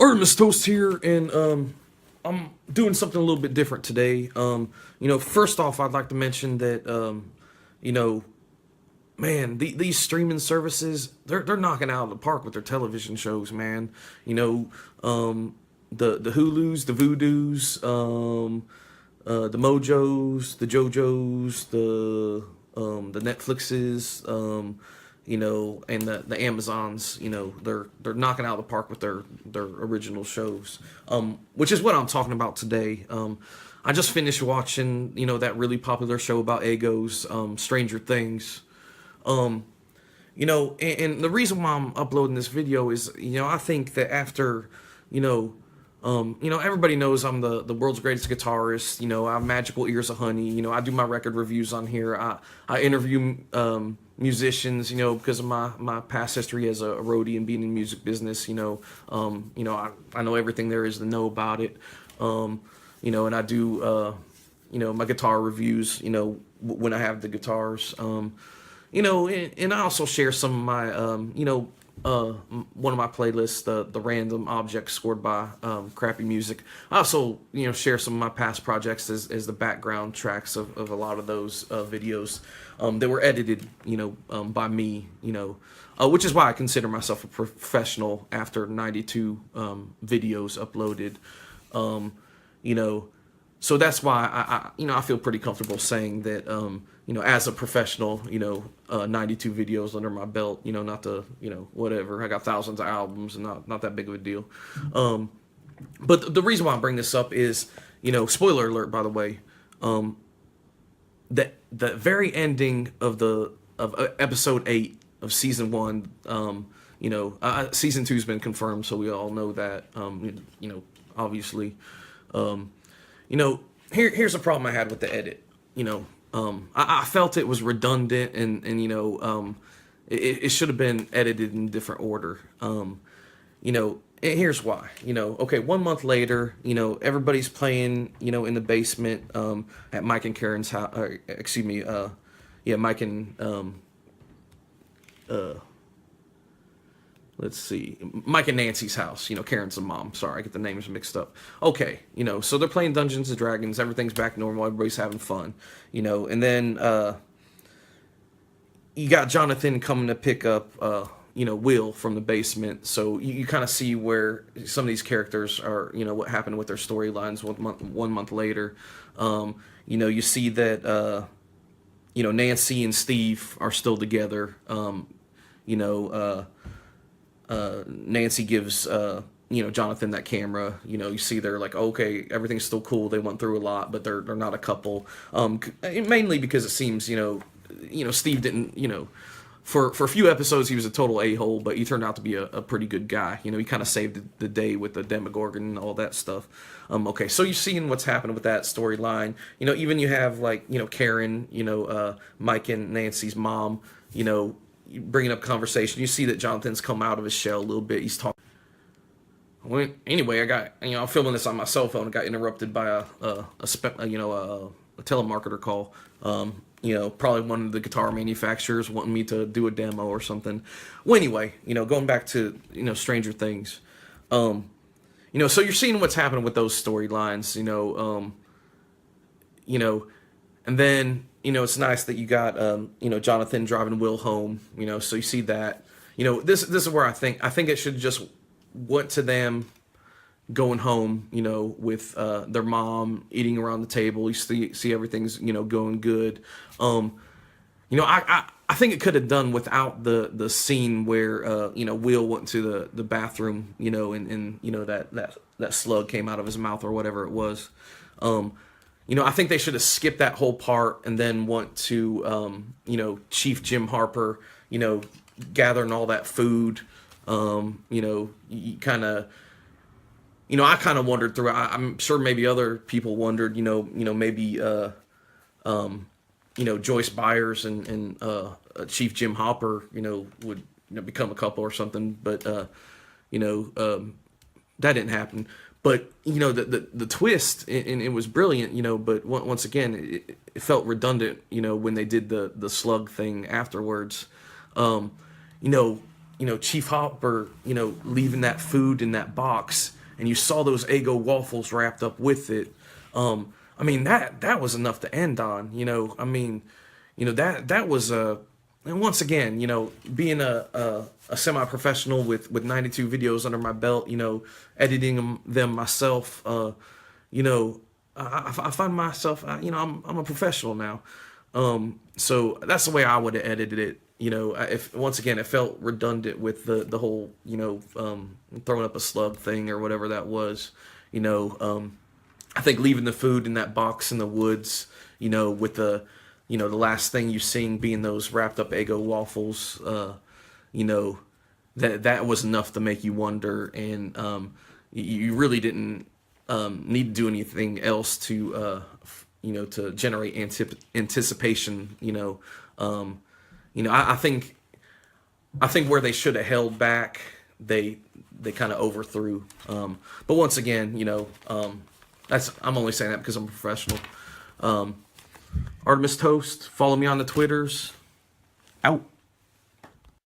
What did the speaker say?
Artemis Toast here, and I'm doing something a little bit different today. First off, I'd like to mention that you know, man, these streaming services they're knocking out of the park with their television shows, man. The Hulus, the Voodoos, the Mojos, the JoJos, the Netflixes, and the Amazons. They're knocking out of the park with their original shows, which is what I'm talking about today. I just finished watching, that really popular show about Egos, Stranger Things. And the reason why I'm uploading this video is, I think that after, everybody knows I'm the world's greatest guitarist. I have magical ears of honey. I do my record reviews on here. I interview musicians, because of my past history as a roadie and being in the music business. I know everything there is to know about it. And I do, my guitar reviews, when I have the guitars. And I also share some of my, one of my playlists, the random objects scored by crappy music. I also, share some of my past projects as the background tracks of a lot of those videos that were edited, by me, which is why I consider myself a professional after 92 videos uploaded. So that's why I feel pretty comfortable saying that, as a professional, 92 videos under my belt, not to, whatever. I got thousands of albums and not that big of a deal. But the reason why I bring this up is, spoiler alert, by the way, that the very ending of episode 8 of season 1, season 2's been confirmed, so we all know that, obviously. Here's a problem I had with the edit. I felt it was redundant and it should have been edited in different order. And here's why. Okay, 1 month later, everybody's playing, in the basement at Mike and Karen's house. Mike and let's see, Mike and Nancy's house. Karen's the mom. Sorry, I get the names mixed up. Okay, so they're playing Dungeons and Dragons. Everything's back normal. Everybody's having fun. And then you got Jonathan coming to pick up, Will from the basement. So you kind of see where some of these characters are, what happened with their storylines 1 month later. You see that, Nancy and Steve are still together. Nancy gives Jonathan that camera. You see they're like, okay, everything's still cool. They went through a lot, but they're not a couple. Mainly because it seems Steve didn't for a few episodes he was a total a-hole, but he turned out to be a pretty good guy. He kind of saved the day with the Demogorgon and all that stuff. Okay, so you're seeing what's happening with that storyline. Even you have like Karen, Mike and Nancy's mom, bringing up conversation. You see that Jonathan's come out of his shell a little bit. He's talking. Well, anyway, I'm filming this on my cell phone. I got interrupted by a telemarketer call. Probably one of the guitar manufacturers wanting me to do a demo or something. Well, anyway, going back to Stranger Things. So you're seeing what's happening with those storylines. And then it's nice that you got Jonathan driving Will home. So you see that. This is where I think it should just went to them going home. With their mom eating around the table. You see everything's going good. I think it could have done without the scene where Will went to the bathroom. And that slug came out of his mouth or whatever it was. I think they should have skipped that whole part and then went to, Chief Jim Harper, gathering all that food. You kind of, I kind of wondered through. I'm sure maybe other people wondered, maybe, Joyce Byers and Chief Jim Harper, would become a couple or something. But, that didn't happen. But, the twist, and it was brilliant, but once again, it felt redundant, when they did the slug thing afterwards. Chief Hopper, leaving that food in that box, and you saw those Eggo waffles wrapped up with it. I mean, that was enough to end on, you know. I mean, you know, that was a, and once again, you know, being a semi-professional with 92 videos under my belt, you know, editing them myself, you know, I find myself, you know, I'm a professional now. So that's the way I would have edited it. You know, if once again it felt redundant with the whole, you know, throwing up a slug thing or whatever that was. You know, I think leaving the food in that box in the woods, you know, with the, you know, the last thing you sing being those wrapped up Eggo waffles, you know, that was enough to make you wonder, and you really didn't need to do anything else to, you know, to generate anticipation. You know, I think where they should have held back, they kind of overthrew. But once again, you know, I'm only saying that because I'm a professional. Artemis Toast. Follow me on the Twitters. Out.